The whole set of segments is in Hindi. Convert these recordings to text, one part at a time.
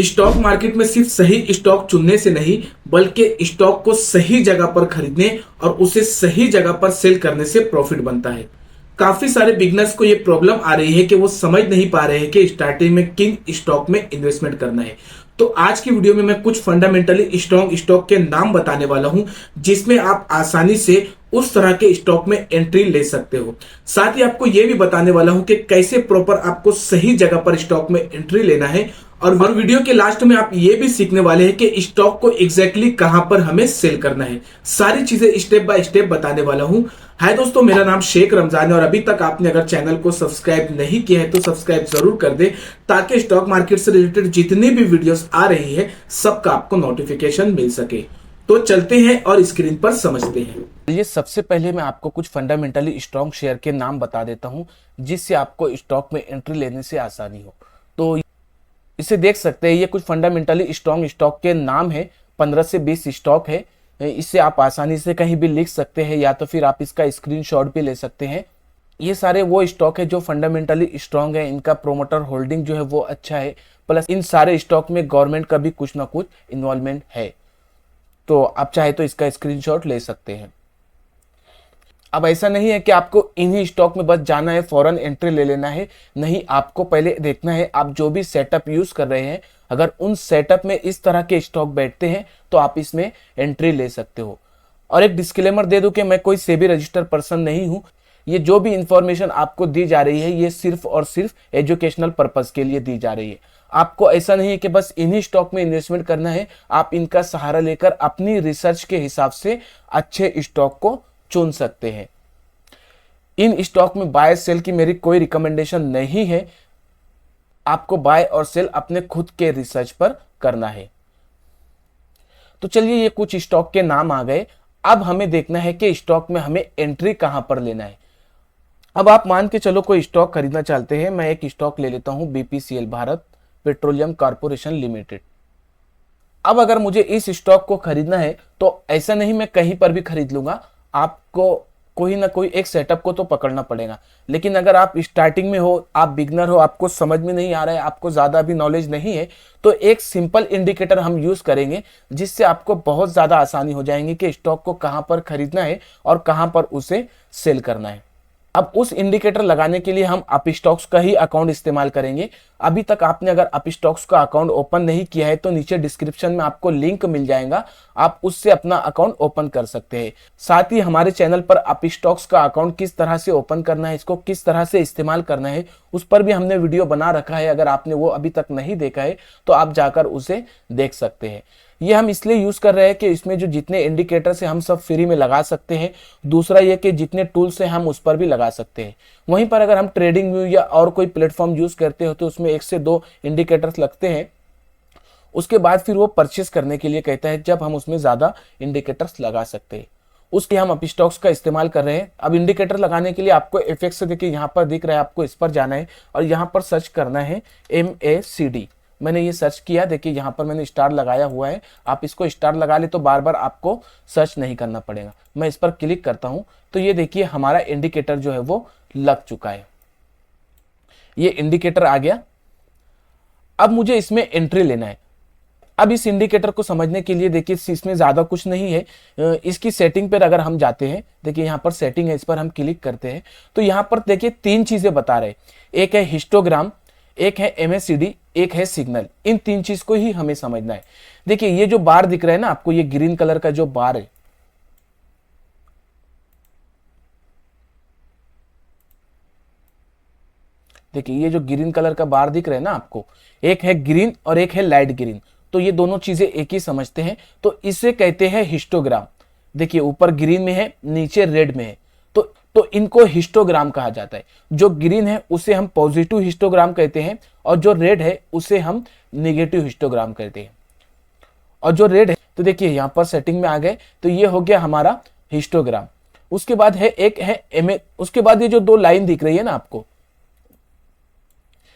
स्टॉक मार्केट में सिर्फ सही स्टॉक चुनने से नहीं बल्कि स्टॉक को सही जगह पर खरीदने और उसे सही जगह पर सेल करने से प्रॉफिट बनता है। काफी सारे बिगनर्स को यह प्रॉब्लम आ रही है कि वो समझ नहीं पा रहे हैं कि स्टार्टिंग में किन स्टॉक में इन्वेस्टमेंट करना है। तो आज की वीडियो में मैं कुछ फंडामेंटली स्ट्रॉन्ग स्टॉक के नाम बताने वाला हूं जिसमें आप आसानी से उस तरह के स्टॉक में एंट्री ले सकते हो। साथ ही आपको यह भी बताने वाला हूं कि कैसे प्रॉपर आपको सही जगह पर स्टॉक में एंट्री लेना है और वीडियो के लास्ट में आप ये भी सीखने वाले हैं कि स्टॉक को एग्जैक्टली कहां पर हमें सेल करना है। सारी चीजें स्टेप बाय स्टेप बताने वाला हूं। हाय दोस्तों, मेरा नाम शेख रमजान है और अभी तक आपने अगर चैनल को सब्सक्राइब नहीं किया है तो सब्सक्राइब जरूर कर दे ताकि स्टॉक मार्केट से रिलेटेड जितनी भी वीडियोस आ रही है सबका आपको नोटिफिकेशन मिल सके। तो चलते हैं और स्क्रीन पर समझते हैं। ये सबसे पहले मैं आपको कुछ फंडामेंटली स्ट्रॉन्ग शेयर के नाम बता देता हूं जिससे आपको स्टॉक में एंट्री लेने से आसानी हो। तो इसे देख सकते हैं, ये कुछ फंडामेंटली स्ट्रॉन्ग स्टॉक के नाम है। 15 से 20 स्टॉक है। इससे आप आसानी से कहीं भी लिख सकते हैं या तो फिर आप इसका स्क्रीनशॉट भी ले सकते हैं। ये सारे वो स्टॉक है जो फंडामेंटली स्ट्रॉन्ग है, इनका प्रोमोटर होल्डिंग जो है वो अच्छा है, प्लस इन सारे स्टॉक में गवर्नमेंट का भी कुछ ना कुछ इन्वॉल्वमेंट है। तो आप चाहे तो इसका स्क्रीनशॉट ले सकते हैं। अब ऐसा नहीं है कि आपको इन्हीं स्टॉक में बस जाना है, फौरन एंट्री ले लेना है। नहीं, आपको पहले देखना है आप जो भी सेटअप यूज कर रहे हैं, अगर उन सेटअप में इस तरह के स्टॉक बैठते हैं तो आप इसमें एंट्री ले सकते हो। और एक डिस्क्लेमर दे दूं कि मैं कोई सेबी रजिस्टर्ड पर्सन नहीं हूं। ये जो भी इंफॉर्मेशन आपको दी जा रही है ये सिर्फ और सिर्फ एजुकेशनल पर्पस के लिए दी जा रही है। आपको ऐसा नहीं है कि बस इन्हीं स्टॉक में इन्वेस्टमेंट करना है। आप इनका सहारा लेकर अपनी रिसर्च के हिसाब से अच्छे स्टॉक को चुन सकते हैं। इन स्टॉक में बाय सेल की मेरी कोई रिकमेंडेशन नहीं है। आपको बाय और सेल अपने खुद के रिसर्च पर करना है। तो चलिए, ये कुछ स्टॉक के नाम आ गए। अब हमें देखना है कि स्टॉक में हमें एंट्री कहां पर लेना है। अब आप मान के चलो कोई स्टॉक खरीदना चाहते हैं। मैं एक स्टॉक ले लेता हूं, BPCL, Bharat petroleum corporation limited. अब अगर मुझे इस स्टॉक को खरीदना है तो ऐसा नहीं मैं कहीं पर भी खरीद लूंगा। आपको कोई ना कोई एक सेटअप को तो पकड़ना पड़ेगा। लेकिन अगर आप स्टार्टिंग में हो, आप बिगनर हो, आपको समझ में नहीं आ रहा है, आपको ज्यादा भी नॉलेज नहीं है, तो एक सिंपल इंडिकेटर हम यूज करेंगे जिससे आपको बहुत ज्यादा आसानी हो जाएगी कि स्टॉक को कहां पर खरीदना है और कहां पर उसे सेल करना है। अब उस इंडिकेटर लगाने के लिए हम अपस्टॉक्स का ही अकाउंट इस्तेमाल करेंगे। अभी तक आपने अगर अपस्टॉक्स का अकाउंट ओपन नहीं किया है तो नीचे डिस्क्रिप्शन में आपको लिंक मिल जाएगा, आप उससे अपना अकाउंट ओपन कर सकते हैं। साथ ही हमारे चैनल पर अपस्टॉक्स का अकाउंट किस तरह से ओपन करना है, इसको किस तरह से इस्तेमाल करना है, उस पर भी हमने वीडियो बना रखा है। अगर आपने वो अभी तक नहीं देखा है तो आप जाकर उसे देख सकते हैं। ये हम इसलिए यूज कर रहे हैं कि इसमें जो जितने इंडिकेटर्स हैं हम सब फ्री में लगा सकते हैं। दूसरा ये कि जितने टूल्स हैं हम उस पर भी लगा सकते हैं। वहीं पर अगर हम ट्रेडिंग व्यू या और कोई प्लेटफॉर्म यूज करते हो तो उसमें 1 से 2 इंडिकेटर्स लगते हैं। उसके बाद फिर वो परचेस करने के लिए कहता है जब हम उसमें ज्यादा इंडिकेटर्स लगा सकते हैं। उसके हम अपस्टॉक्स का इस्तेमाल कर रहे हैं। अब इंडिकेटर लगाने के लिए आपको एफएक्स से देखिए यहाँ पर दिख रहा है, आपको इस पर जाना है और यहाँ पर सर्च करना है MACD। मैंने ये सर्च किया, देखिए यहाँ पर मैंने स्टार लगाया हुआ है। आप इसको स्टार लगा ले तो बार बार आपको सर्च नहीं करना पड़ेगा। मैं इस पर क्लिक करता हूं तो ये देखिए हमारा इंडिकेटर जो है वो लग चुका है। ये इंडिकेटर आ गया। अब मुझे इसमें एंट्री लेना है। अब इस इंडिकेटर को समझने के लिए देखिए इसमें ज्यादा कुछ नहीं है। इसकी सेटिंग पर अगर हम जाते हैं, देखिए यहाँ पर सेटिंग है, इस पर हम क्लिक करते हैं तो यहाँ पर देखिए 3 चीजें बता रहे। एक है हिस्टोग्राम, एक है MACD, एक है सिग्नल। इन 3 चीज को ही हमें समझना है। देखिए ये जो बार दिख रहा है ना आपको, ये ग्रीन कलर का जो बार है, देखिए ये जो ग्रीन कलर का बार दिख रहा है ना आपको, एक है ग्रीन और एक है लाइट ग्रीन। तो ये दोनों चीजें एक ही समझते हैं, तो इसे कहते हैं हिस्टोग्राम। देखिए ऊपर ग्रीन में है, नीचे रेड में है, तो इनको हिस्टोग्राम कहा जाता है। जो ग्रीन है उसे हम पॉजिटिव हिस्टोग्राम कहते हैं और जो रेड है उसे हम नेगेटिव हिस्टोग्राम कहते हैं। और जो रेड है, तो देखिए यहां पर सेटिंग में आ गए, तो ये हो गया हमारा हिस्टोग्राम। उसके बाद है एक है उसके बाद ये जो 2 लाइन दिख रही है ना आपको,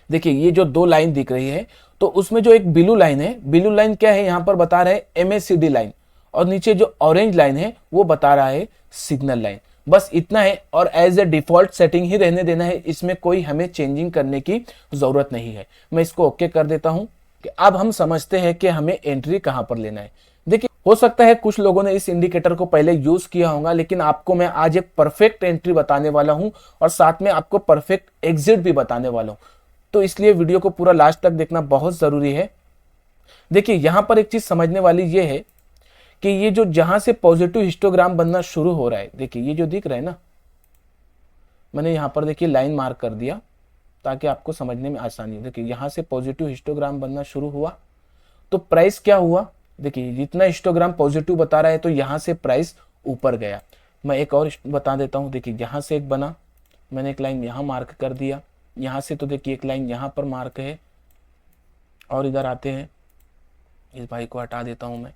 देखिए ये जो 2 लाइन दिख रही है, तो उसमें जो एक ब्लू लाइन है, ब्लू लाइन क्या है यहां पर बता रहा है MACD लाइन, और नीचे जो ऑरेंज लाइन है वो बता रहा है सिग्नल लाइन। बस इतना है और एज ए डिफॉल्ट सेटिंग ही रहने देना है। इसमें कोई हमें चेंजिंग करने की जरूरत नहीं है। मैं इसको ओके कर देता हूं। कि अब हम समझते हैं कि हमें एंट्री कहां पर लेना है। देखिए, हो सकता है कुछ लोगों ने इस इंडिकेटर को पहले यूज किया होगा, लेकिन आपको मैं आज एक परफेक्ट एंट्री बताने वाला हूं और साथ में आपको परफेक्ट एग्जिट भी बताने वाला हूं। तो इसलिए वीडियो को पूरा लास्ट तक देखना बहुत जरूरी है। देखिए, यहां पर एक चीज समझने वाली ये है कि ये जो जहां से पॉजिटिव हिस्टोग्राम बनना शुरू हो रहा है, देखिए ये जो दिख रहा है ना, मैंने यहां पर देखिए लाइन मार्क कर दिया ताकि आपको समझने में आसानी हो। देखिए, यहां से पॉजिटिव हिस्टोग्राम बनना शुरू हुआ तो प्राइस क्या हुआ, देखिए जितना हिस्टोग्राम पॉजिटिव बता रहा है तो यहां से प्राइस ऊपर गया। मैं एक और बता देता हूं, देखिए यहां से एक बना, मैंने एक लाइन यहां मार्क कर दिया, यहां से तो देखिए एक लाइन यहां पर मार्क है, और इधर आते हैं, इस भाई को हटा देता हूं मैं,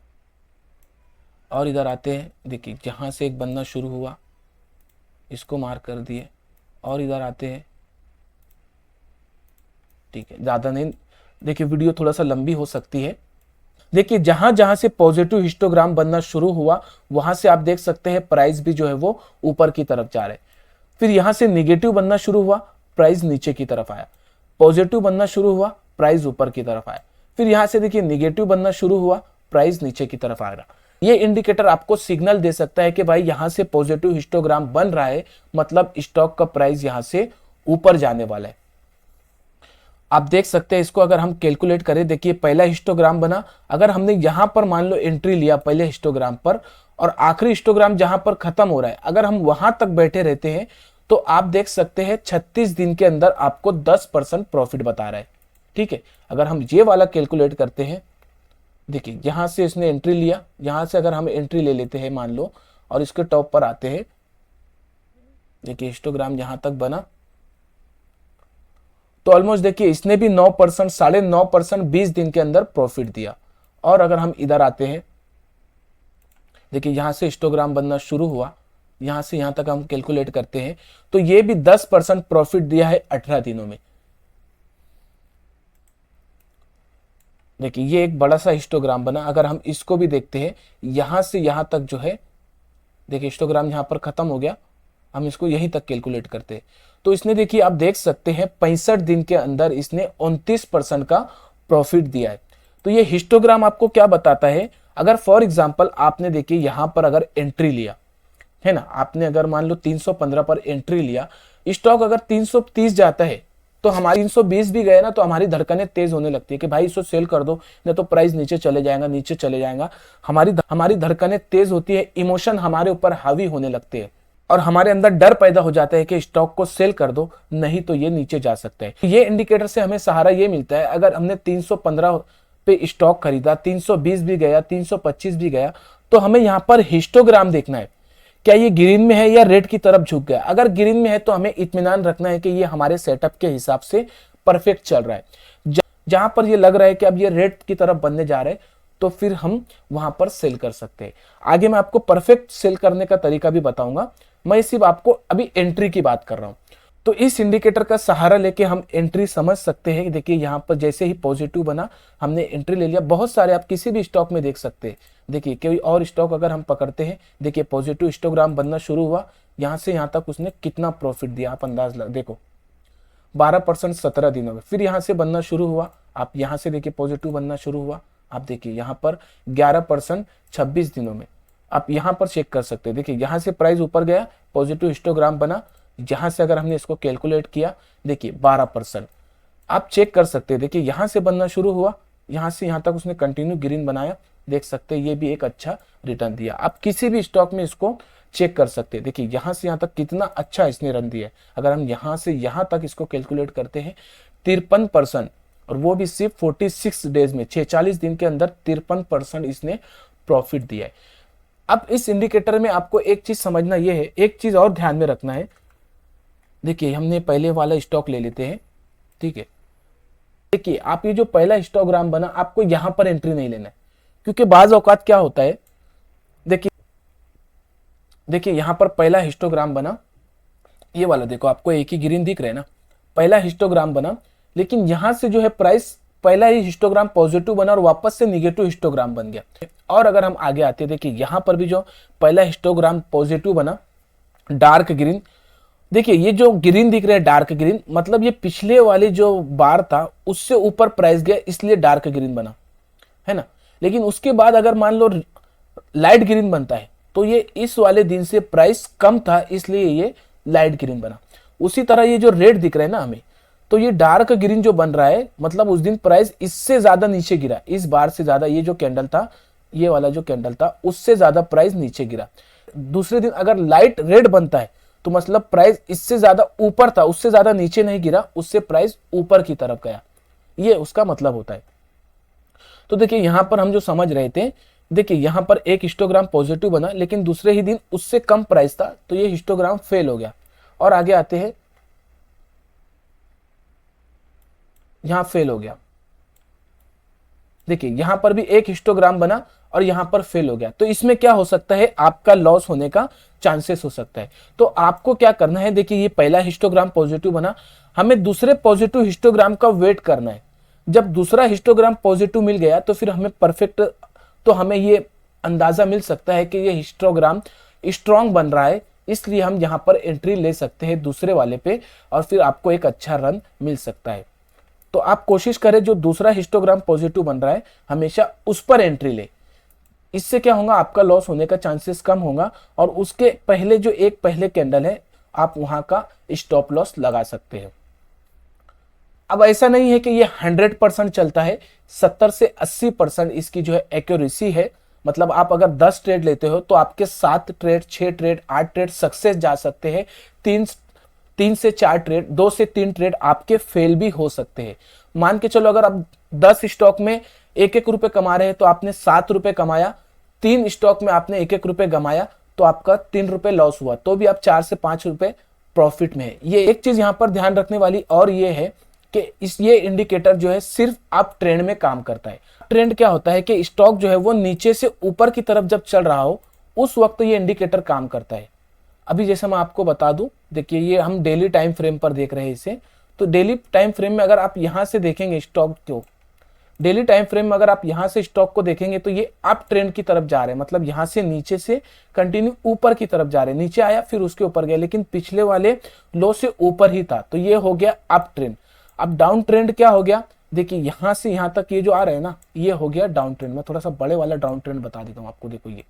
और इधर आते हैं, देखिए जहां से एक बनना शुरू हुआ इसको मार्क कर दिए, और इधर आते हैं, ठीक है, ज्यादा नहीं, देखिए वीडियो थोड़ा सा लंबी हो सकती है। देखिए जहां जहां से पॉजिटिव हिस्टोग्राम बनना शुरू हुआ वहां से आप देख सकते हैं प्राइस भी जो है वो ऊपर की तरफ जा रहे हैं। फिर यहां से निगेटिव बनना शुरू हुआ, प्राइस नीचे की तरफ आया, पॉजिटिव बनना शुरू हुआ, प्राइस ऊपर की तरफ आया, फिर यहां से देखिए निगेटिव बनना शुरू हुआ, प्राइस नीचे की तरफ आ रहा। ये इंडिकेटर आपको सिग्नल दे सकता है कि भाई यहां से पॉजिटिव हिस्टोग्राम बन रहा है, मतलब स्टॉक का प्राइस यहां से ऊपर जाने वाला है। आप देख सकते हैं इसको अगर हम कैलकुलेट करें, देखिए पहला हिस्टोग्राम बना, अगर हमने यहां पर मान लो एंट्री लिया पहले हिस्टोग्राम पर, और आखिरी हिस्टोग्राम जहां पर खत्म हो रहा है अगर हम वहां तक बैठे रहते हैं तो आप देख सकते हैं 36 दिन के अंदर आपको 10% प्रॉफिट बता रहा है। ठीक है, अगर हम ये वाला कैलकुलेट करते हैं, देखिए यहां से इसने एंट्री लिया, यहां से अगर हम एंट्री ले लेते हैं मान लो, और इसके टॉप पर आते हैं, देखिए हिस्टोग्राम यहां तक बना तो ऑलमोस्ट देखिए इसने भी 9%, 9.5% 20 दिन के अंदर प्रॉफिट दिया। और अगर हम इधर आते हैं, देखिए यहां से हिस्टोग्राम बनना शुरू हुआ, यहां से यहां तक हम कैलकुलेट करते हैं तो ये भी 10% प्रॉफिट दिया है 18 दिनों में। देखिए ये एक बड़ा सा हिस्टोग्राम बना, अगर हम इसको भी देखते हैं यहां से यहां तक जो है, देखिए हिस्टोग्राम यहां पर खत्म हो गया, हम इसको यहीं तक कैलकुलेट करते हैं तो इसने देखिए आप देख सकते हैं 65 दिन के अंदर इसने 29% का प्रॉफिट दिया है। तो ये हिस्टोग्राम आपको क्या बताता है, अगर फॉर एग्जांपल आपने देखिए यहां पर अगर एंट्री लिया है ना, आपने अगर मान लो 315 पर एंट्री लिया, स्टॉक अगर 330 जाता है तो हमारी 320 भी गए ना तो हमारी धड़कनें तेज होने लगती है कि भाई इसको सेल कर दो, नहीं तो प्राइस नीचे चले जाएगा, नीचे चले जाएगा। हमारी धड़कनें तेज होती है, इमोशन हमारे ऊपर हावी होने लगते हैं और हमारे अंदर डर पैदा हो जाता है कि स्टॉक को सेल कर दो, नहीं तो ये नीचे जा सकता है। ये इंडिकेटर से हमें सहारा ये मिलता है, अगर हमने 315 पे स्टॉक खरीदा, 320 भी गया, 325 भी गया, तो हमें यहाँ पर हिस्टोग्राम देखना है, क्या ये ग्रीन में है या रेड की तरफ झुक गया। अगर ग्रीन में है तो हमें इत्मीनान रखना है कि ये हमारे सेटअप के हिसाब से परफेक्ट चल रहा है। जहां पर ये लग रहा है कि अब ये रेड की तरफ बनने जा रहे हैं तो फिर हम वहां पर सेल कर सकते हैं। आगे मैं आपको परफेक्ट सेल करने का तरीका भी बताऊंगा, मैं सिर्फ आपको अभी एंट्री की बात कर रहा हूं। तो इस इंडिकेटर का सहारा लेके हम एंट्री समझ सकते हैं। देखिए यहां पर जैसे ही पॉजिटिव बना हमने एंट्री ले लिया, बहुत सारे आप किसी भी स्टॉक में देख सकते हैं। देखिए कोई और स्टॉक अगर हम पकड़ते हैं, देखिए पॉजिटिव हिस्टोग्राम बनना शुरू हुआ, यहां से यहां तक उसने कितना प्रॉफिट दिया आप अंदाज देखो, 12% 17 दिनों में। फिर यहां से बनना शुरू हुआ, आप यहां से देखिए पॉजिटिव बनना शुरू हुआ, आप देखिए यहां पर 11% 26 दिनों में। आप यहां पर चेक कर सकते हैं, देखिए यहां से प्राइस ऊपर गया, पॉजिटिव हिस्टोग्राम बना, जहां से अगर हमने इसको कैलकुलेट किया देखिए 12%। आप चेक कर सकते हैं, देखिए यहां से बनना शुरू हुआ, यहां से यहां तक उसने कंटिन्यू ग्रीन बनाया, देख सकते हैं ये भी एक अच्छा रिटर्न दिया। आप किसी भी स्टॉक में इसको चेक कर सकते हैं, देखिए यहां से यहां तक कितना अच्छा इसने रन दिया है। अगर हम यहां से यहां तक इसको कैलकुलेट करते हैं 53%, और वो भी सिर्फ 46 डेज में, 46 दिन के अंदर 53% इसने प्रॉफिट दिया है। अब इस इंडिकेटर में आपको एक चीज समझना यह है, एक चीज और ध्यान में रखना है। देखिए हमने पहले वाला स्टॉक ले लेते हैं, ठीक है। देखिए आप ये जो पहला हिस्टोग्राम बना, आपको यहां पर एंट्री नहीं लेना है, क्योंकि बाज औकात क्या होता है, देखिए यहां पर पहला हिस्टोग्राम बना, ये वाला देखो आपको एक ही ग्रीन दिख रहा है ना, पहला हिस्टोग्राम बना, लेकिन यहां से जो है प्राइस पहला ही हिस्टोग्राम पॉजिटिव बना और वापस से निगेटिव हिस्टोग्राम बन गया। और अगर हम आगे आते हैं, देखिए यहां पर भी जो पहला हिस्टोग्राम पॉजिटिव बना डार्क ग्रीन, देखिए ये जो ग्रीन दिख रहा है डार्क ग्रीन, मतलब ये पिछले वाले जो बार था उससे ऊपर प्राइस गया इसलिए डार्क ग्रीन बना, है ना। लेकिन उसके बाद अगर मान लो लाइट ग्रीन बनता है तो ये इस वाले दिन से प्राइस कम था इसलिए ये लाइट ग्रीन बना। उसी तरह ये जो रेड दिख रहा है ना हमें, तो ये डार्क ग्रीन जो बन रहा है मतलब उस दिन प्राइस इससे ज्यादा नीचे गिरा, इस बार से ज्यादा। ये जो कैंडल था, ये वाला जो कैंडल था उससे ज्यादा प्राइस नीचे गिरा। दूसरे दिन अगर लाइट रेड बनता है तो मतलब प्राइस इससे ज्यादा ऊपर था, उससे ज्यादा नीचे नहीं गिरा, उससे प्राइस ऊपर की तरफ गया, ये उसका मतलब होता है। तो देखिए यहां पर हम जो समझ रहे थे, देखिए यहां पर एक हिस्टोग्राम पॉजिटिव बना लेकिन दूसरे ही दिन उससे कम प्राइस था तो ये हिस्टोग्राम फेल हो गया। और आगे आते हैं, यहां फेल हो गया। देखिए यहां पर भी एक हिस्टोग्राम बना और यहां पर फेल हो गया, तो इसमें क्या हो सकता है, आपका लॉस होने का चांसेस हो सकता है। तो आपको क्या करना है, देखिए ये पहला हिस्टोग्राम पॉजिटिव बना, हमें दूसरे पॉजिटिव हिस्टोग्राम का वेट करना है। जब दूसरा हिस्टोग्राम पॉजिटिव मिल गया तो फिर हमें परफेक्ट, तो हमें ये अंदाजा मिल सकता है कि ये हिस्टोग्राम स्ट्रांग बन रहा है, इसलिए हम यहाँ पर एंट्री ले सकते हैं दूसरे वाले पे और फिर आपको एक अच्छा रन मिल सकता है। तो आप कोशिश करें जो दूसरा हिस्टोग्राम पॉजिटिव बन रहा है हमेशा उस पर एंट्री ले, इससे क्या होगा, आपका लॉस होने का चांसेस कम होगा। और उसके पहले जो एक पहले कैंडल है आप वहां का स्टॉप लॉस लगा सकते हैं। अब ऐसा नहीं है कि ये 100% चलता है, 70 से 80% इसकी जो है एक्यूरेसी है। मतलब आप अगर 10 ट्रेड लेते हो तो आपके 7 ट्रेड, 6 ट्रेड, 8 ट्रेड सक्सेस जा सकते हैं, 3 से 4 ट्रेड, 2 से 3 ट्रेड आपके फेल भी हो सकते हैं। मान के चलो अगर आप 10 स्टॉक में 1-1 रुपए कमा रहे हैं तो आपने 7 रुपए कमाया, 3 स्टॉक में आपने 1-1 रुपए कमाया तो आपका 3 रुपए लॉस हुआ, तो भी आप 4 से 5 रुपए प्रॉफिट में है। ये एक चीज यहां पर ध्यान रखने वाली और ये है कि ये इंडिकेटर जो है सिर्फ अप ट्रेंड में काम करता है। ट्रेंड क्या होता है कि स्टॉक जो है वो नीचे से ऊपर की तरफ जब चल रहा हो उस वक्त ये इंडिकेटर काम करता है। अभी जैसे मैं आपको बता दूं, देखिए ये हम डेली टाइम फ्रेम पर देख रहे हैं इसे, तो डेली टाइम फ्रेम में अगर आप यहां से देखेंगे स्टॉक को, डेली टाइम फ्रेम में अगर आप यहां से स्टॉक को देखेंगे तो ये अप ट्रेंड की तरफ जा रहे हैं, मतलब यहां से नीचे से कंटिन्यू ऊपर की तरफ जा रहे हैं। नीचे आया फिर उसके ऊपर गया लेकिन पिछले वाले लो से ऊपर ही था, तो ये हो गया अप ट्रेंड। अब डाउन ट्रेंड क्या हो गया, देखिए यहां से यहां तक ये जो आ रहा है ना, ये हो गया डाउन ट्रेंड। मैं थोड़ा सा बड़े वाला डाउन ट्रेंड बता देता हूं आपको, देखो ये,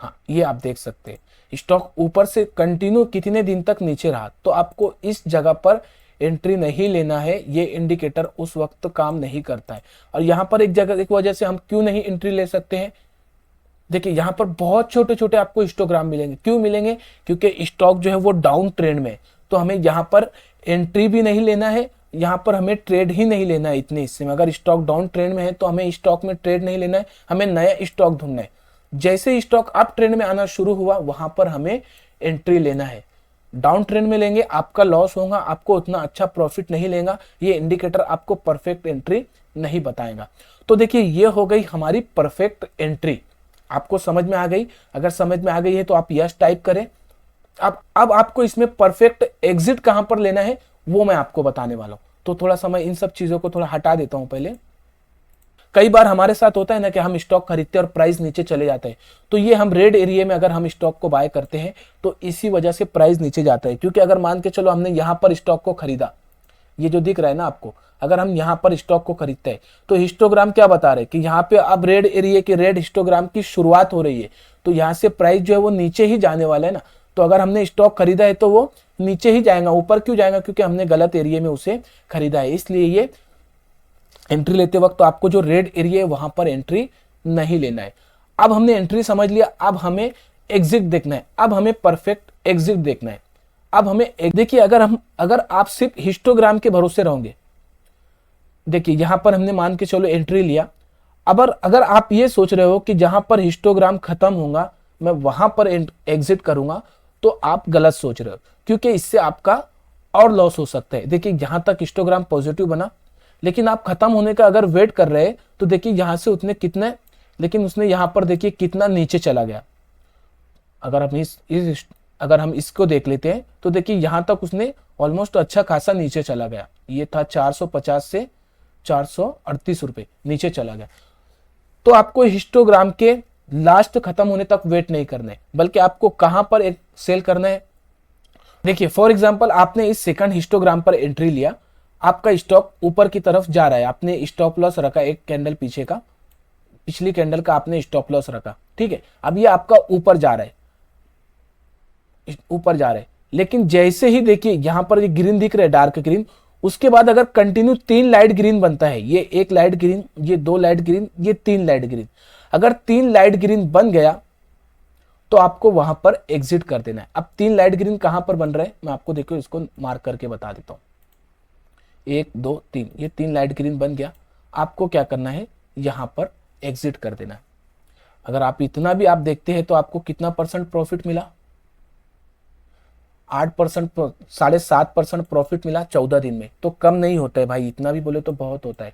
हाँ ये आप देख सकते हैं स्टॉक ऊपर से कंटिन्यू कितने दिन तक नीचे रहा, तो आपको इस जगह पर एंट्री नहीं लेना है, ये इंडिकेटर उस वक्त काम नहीं करता है। और यहां पर एक वजह से हम क्यों नहीं एंट्री ले सकते हैं, देखिए यहां पर बहुत छोटे छोटे आपको हिस्टोग्राम मिलेंगे। क्यों मिलेंगे, क्योंकि स्टॉक जो है वो डाउन ट्रेंड में, तो हमें यहां पर एंट्री भी नहीं लेना है, यहां पर हमें ट्रेड ही नहीं लेना है इतने हिस्से में। अगर स्टॉक डाउन ट्रेंड में है तो हमें स्टॉक में ट्रेड नहीं लेना है, हमें नया स्टॉक ढूंढना है। जैसे स्टॉक अप ट्रेंड में आना शुरू हुआ वहां पर हमें एंट्री लेना है। डाउन ट्रेंड में लेंगे आपका लॉस होगा, आपको उतना अच्छा प्रॉफिट नहीं लेगा, ये इंडिकेटर आपको परफेक्ट एंट्री नहीं बताएगा। तो देखिए ये हो गई हमारी परफेक्ट एंट्री, आपको समझ में आ गई। अगर समझ में आ गई है तो आप यस टाइप करें। अब आपको इसमें परफेक्ट एग्जिट कहां पर लेना है वो मैं आपको बताने वाला हूं। तो थोड़ा समय इन सब चीजों को थोड़ा हटा देता हूं पहले। कई बार हमारे साथ होता है ना कि हम स्टॉक खरीदते हैं और प्राइस नीचे चले जाते हैं, तो ये हम रेड एरिया में अगर हम स्टॉक को बाय करते हैं तो इसी वजह से प्राइस नीचे जाता है। क्योंकि अगर मान के चलो हमने यहां पर स्टॉक को खरीदा, ये जो दिख रहा है ना आपको, अगर हम यहां पर स्टॉक को खरीदते हैं तो हिस्टोग्राम क्या बता रहे हैं कि यहाँ पे अब रेड एरिया के रेड हिस्टोग्राम की शुरुआत हो रही है, तो यहाँ से प्राइस जो है वो नीचे ही जाने वाला है ना। तो अगर हमने स्टॉक खरीदा है तो वो नीचे ही जाएगा, ऊपर क्यों जाएगा, क्योंकि हमने गलत एरिया में उसे खरीदा है। इसलिए ये एंट्री लेते वक्त तो आपको जो रेड एरिया है वहां पर एंट्री नहीं लेना है। अब हमने एंट्री समझ लिया, अब हमें एग्जिट देखना है, अब हमें परफेक्ट एग्जिट देखना है। अब हमें देखिए अगर आप सिर्फ हिस्टोग्राम के भरोसे रहोगे, देखिए यहां पर हमने मान के चलो एंट्री लिया, अगर आप ये सोच रहे हो कि जहां पर हिस्टोग्राम खत्म होगा मैं वहां पर एग्जिट करूंगा, तो आप गलत सोच रहे हो, क्योंकि इससे आपका और लॉस हो सकता है। देखिए यहां तक हिस्टोग्राम पॉजिटिव बना, लेकिन आप खत्म होने का अगर वेट कर रहे हैं तो देखिए यहां से उतने कितने, लेकिन उसने यहां पर देखिए कितना नीचे चला गया। अगर हम इसको देख लेते हैं तो देखिए यहां तक उसने ऑलमोस्ट अच्छा खासा नीचे चला गया, ये था 450 से 438 रुपए नीचे चला गया। तो आपको हिस्टोग्राम के लास्ट खत्म होने तक वेट नहीं करना है, बल्कि आपको कहां पर एक सेल करना है। देखिए फॉर एग्जांपल आपने इस सेकंड हिस्टोग्राम पर एंट्री लिया, आपका स्टॉक ऊपर की तरफ जा रहा है, आपने स्टॉप लॉस रखा एक कैंडल पीछे का, पिछली कैंडल का आपने स्टॉप लॉस रखा, ठीक है। अब ये आपका ऊपर जा रहा है, ऊपर जा रहा है, लेकिन जैसे ही देखिए यहां पर ये ग्रीन दिख रहा है, डार्क ग्रीन, उसके बाद अगर कंटिन्यू 3 लाइट ग्रीन बनता है, ये 1 लाइट ग्रीन, ये 2 लाइट ग्रीन, ये 3 लाइट ग्रीन, अगर 3 लाइट ग्रीन बन गया तो आपको वहां पर एग्जिट कर देना है। अब 3 लाइट ग्रीन कहां पर बन रहा है मैं आपको देखो इसको मार्क करके बता देता हूं। 1 2 3, ये 3 लाइट ग्रीन बन गया, आपको क्या करना है, यहां पर एग्जिट कर देना है। अगर आप इतना भी आप देखते हैं तो आपको कितना परसेंट प्रॉफिट मिला, 8%, 7.5% प्रॉफिट मिला 14 दिन में। तो कम नहीं होता है भाई, इतना भी बोले तो बहुत होता है।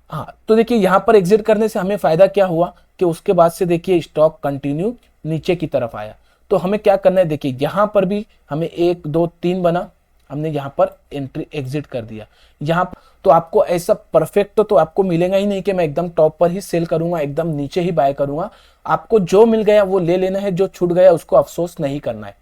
हाँ, तो देखिए यहां पर एग्जिट करने से हमें फायदा क्या हुआ कि उसके बाद से देखिए स्टॉक कंटिन्यू नीचे की तरफ आया। तो हमें क्या करना है, देखिए यहां पर भी हमें 1 2 3 बना, हमने यहां पर एंट्री एग्जिट कर दिया। यहां तो आपको ऐसा परफेक्ट तो आपको मिलेगा ही नहीं कि मैं एकदम टॉप पर ही सेल करूंगा, एकदम नीचे ही बाय करूंगा। आपको जो मिल गया वो ले लेना है, जो छूट गया उसको अफसोस नहीं करना है।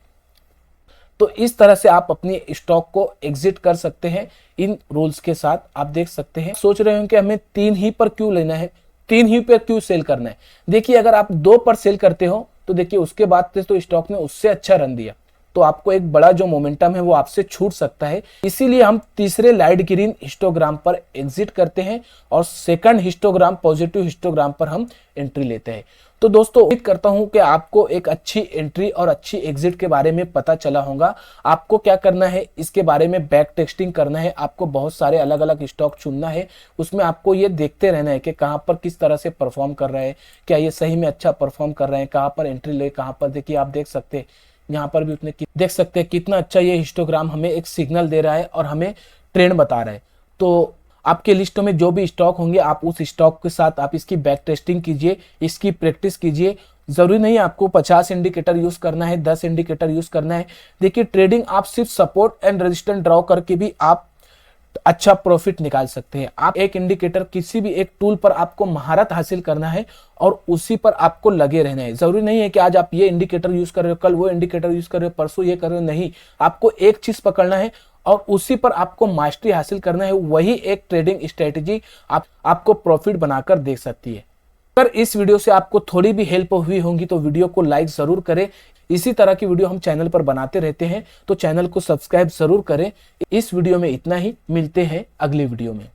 तो इस तरह से आप अपने स्टॉक को एग्जिट कर सकते हैं इन रूल्स के साथ। आप देख सकते हैं, सोच रहे हो कि हमें 3 ही पर क्यों लेना है, 3 ही पर क्यों सेल करना है। देखिए अगर आप 2 पर सेल करते हो तो देखिए उसके बाद तो स्टॉक ने उससे अच्छा रन दिया, तो आपको एक बड़ा जो मोमेंटम है वो आपसे छूट सकता है। इसीलिए हम तीसरे लाइट ग्रीन हिस्टोग्राम पर एग्जिट करते हैं और सेकंड हिस्टोग्राम, पॉजिटिव हिस्टोग्राम पर हम एंट्री लेते हैं। तो दोस्तों उम्मीद करता हूं कि आपको एक अच्छी एंट्री और अच्छी एग्जिट के बारे में पता चला होगा। आपको क्या करना है, इसके बारे में बैक टेस्टिंग करना है, आपको बहुत सारे अलग अलग स्टॉक चुनना है, उसमें आपको ये देखते रहना है कि कहां पर किस तरह से परफॉर्म कर रहे हैं, क्या ये सही में अच्छा परफॉर्म कर रहे हैं, कहां पर एंट्री ले, कहां पर। देखिए आप देख सकते हैं यहाँ पर भी उतने देख सकते हैं कितना अच्छा ये हिस्टोग्राम हमें एक सिग्नल दे रहा है और हमें ट्रेंड बता रहा है। तो आपके लिस्ट में जो भी स्टॉक होंगे आप उस स्टॉक के साथ आप इसकी बैक टेस्टिंग कीजिए, इसकी प्रैक्टिस कीजिए। जरूरी नहीं आपको 50 इंडिकेटर यूज करना है, 10 इंडिकेटर यूज करना है। देखिए ट्रेडिंग आप सिर्फ सपोर्ट एंड रेजिस्टेंस ड्रॉ करके भी आप अच्छा प्रॉफिट निकाल सकते हैं। आप एक इंडिकेटर, किसी भी एक टूल पर आपको महारत हासिल करना है और उसी पर आपको लगे रहना है। जरूरी नहीं है कि आज आप ये इंडिकेटर यूज कर रहे हो, कल वो इंडिकेटर यूज कर रहे हो, परसों ये कर रहे हो, नहीं। आपको एक चीज पकड़ना है और उसी पर आपको मास्टरी हासिल करना है। वही एक ट्रेडिंग स्ट्रेटेजी आपको प्रॉफिट बनाकर दे सकती है। अगर इस वीडियो से आपको थोड़ी भी हेल्प हुई होगी तो वीडियो को लाइक जरूर करें। इसी तरह की वीडियो हम चैनल पर बनाते रहते हैं, तो चैनल को सब्सक्राइब जरूर करें। इस वीडियो में इतना ही, मिलते हैं अगली वीडियो में।